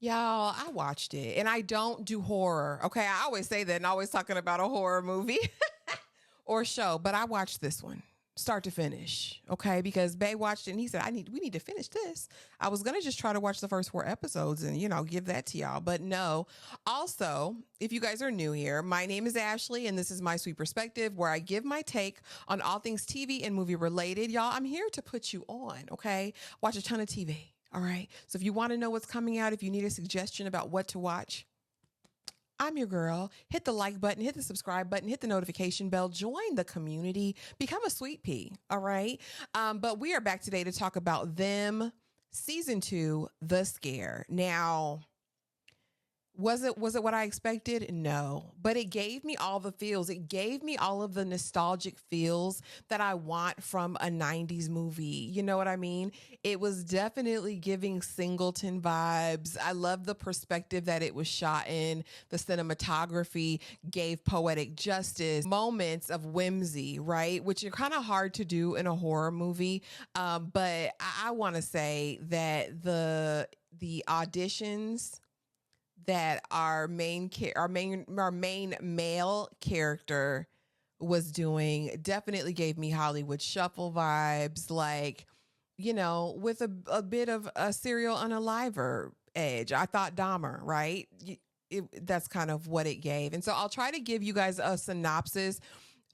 Y'all, I watched it and I don't do horror. Okay. I always say that and always talking about a horror movie or show, but I watched this one start to finish. Okay. Because Bay watched it and he said, we need to finish this. I was going to just try to watch the first 4 episodes and, give that to y'all, but no. Also, if you guys are new here, my name is Ashley and this is My Sweet Perspective, where I give my take on all things TV and movie related. Y'all, I'm here to put you on. Okay. Watch a ton of TV. All right. So if you want to know what's coming out, if you need a suggestion about what to watch, I'm your girl. Hit the like button, hit the subscribe button, hit the notification bell, join the community, become a sweet pea. All right. But we are back today to talk about Them Season 2, The Scare. Now, was it what I expected? No, but it gave me all the feels. It gave me all of the nostalgic feels that I want from a 90s movie. You know what I mean? It was definitely giving Singleton vibes. I love the perspective that it was shot in. The cinematography gave poetic justice, moments of whimsy, right? Which are kind of hard to do in a horror movie. But I want to say that the auditions that our main male character was doing definitely gave me Hollywood Shuffle vibes, like, with a bit of a serial unaliver edge. I thought Dahmer, right? That's kind of what it gave. And so I'll try to give you guys a synopsis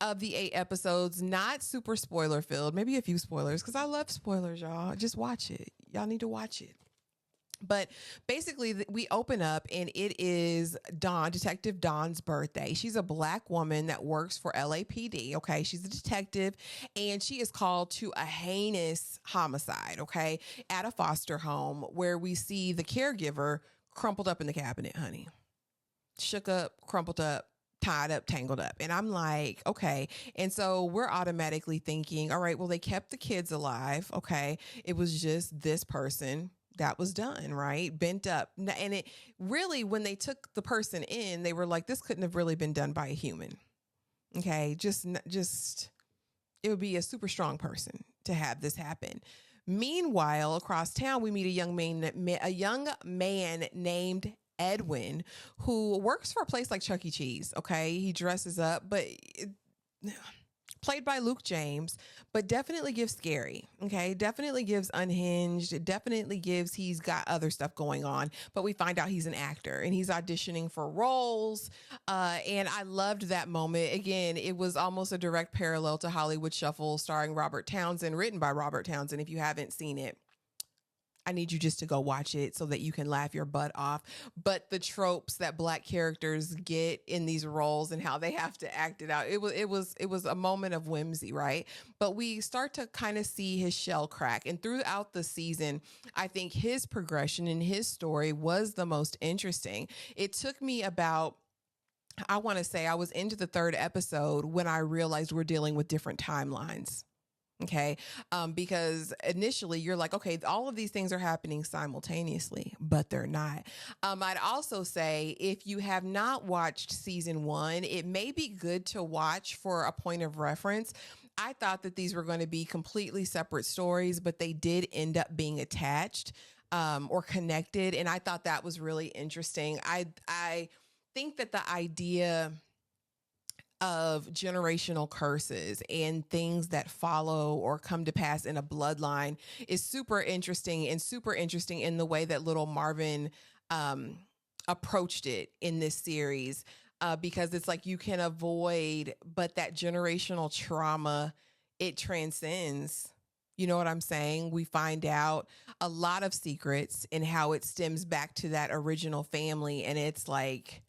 of the 8 episodes, not super spoiler filled, maybe a few spoilers, because I love spoilers, y'all. Just watch it. Y'all need to watch it. But basically, we open up and it is Detective Dawn's birthday. She's a Black woman that works for LAPD. Okay. She's a detective and she is called to a heinous homicide. Okay. At a foster home where we see the caregiver crumpled up in the cabinet, honey. Shook up, crumpled up, tied up, tangled up. And I'm like, okay. And so we're automatically thinking, all right, well, they kept the kids alive. Okay. It was just this person that was done, right? Bent up. And it really, when they took the person in, they were like, this couldn't have really been done by a human. Okay. Just, it would be a super strong person to have this happen. Meanwhile, across town, we meet a young man named Edwin, who works for a place like Chuck E. Cheese. Okay. He dresses up, but played by Luke James, but definitely gives scary. Okay. Definitely gives unhinged. It definitely gives, he's got other stuff going on, but we find out he's an actor and he's auditioning for roles. And I loved that moment. Again, it was almost a direct parallel to Hollywood Shuffle starring Robert Townsend, written by Robert Townsend. If you haven't seen it, I need you just to go watch it so that you can laugh your butt off. But the tropes that Black characters get in these roles and how they have to act it out, it was a moment of whimsy, right? But we start to kind of see his shell crack. And throughout the season, I think his progression and his story was the most interesting. It took me about, I want to say I was into the 3rd episode when I realized we're dealing with different timelines. Okay. Because initially you're like, okay, all of these things are happening simultaneously, but they're not. I'd also say if you have not watched season 1, it may be good to watch for a point of reference. I thought that these were going to be completely separate stories, but they did end up being attached, or connected. And I thought that was really interesting. I think that the idea of generational curses and things that follow or come to pass in a bloodline is super interesting, and super interesting in the way that little Marvin approached it in this series, because it's like you can avoid, but that generational trauma, it transcends. You know what I'm saying? We find out a lot of secrets and how it stems back to that original family. And it's like,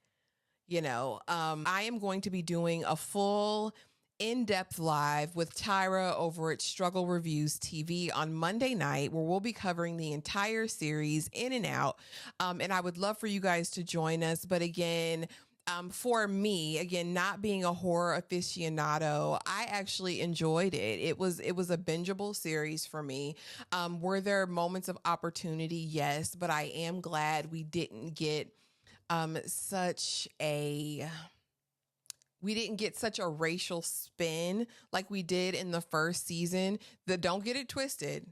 I am going to be doing a full in-depth live with Tyra over at Struggle Reviews TV on Monday night, where we'll be covering the entire series in and out. And I would love for you guys to join us. But again, for me, again, not being a horror aficionado, I actually enjoyed it. It was a bingeable series for me. Were there moments of opportunity? Yes, but I am glad we didn't get such a racial spin like we did in the first season. Don't get it twisted.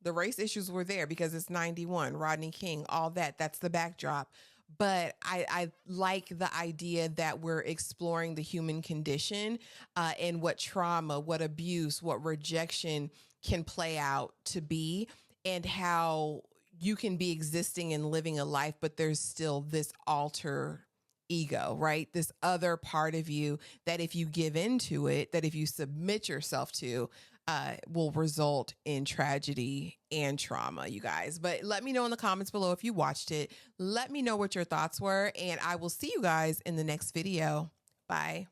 The race issues were there because it's 91, Rodney King, all that. That's the backdrop. But I like the idea that we're exploring the human condition and what trauma, what abuse, what rejection can play out to be, and how you can be existing and living a life, but there's still this alter ego, right? This other part of you that if you give into it, that if you submit yourself to, will result in tragedy and trauma, you guys. But let me know in the comments below if you watched it. Let me know what your thoughts were, and I will see you guys in the next video. Bye.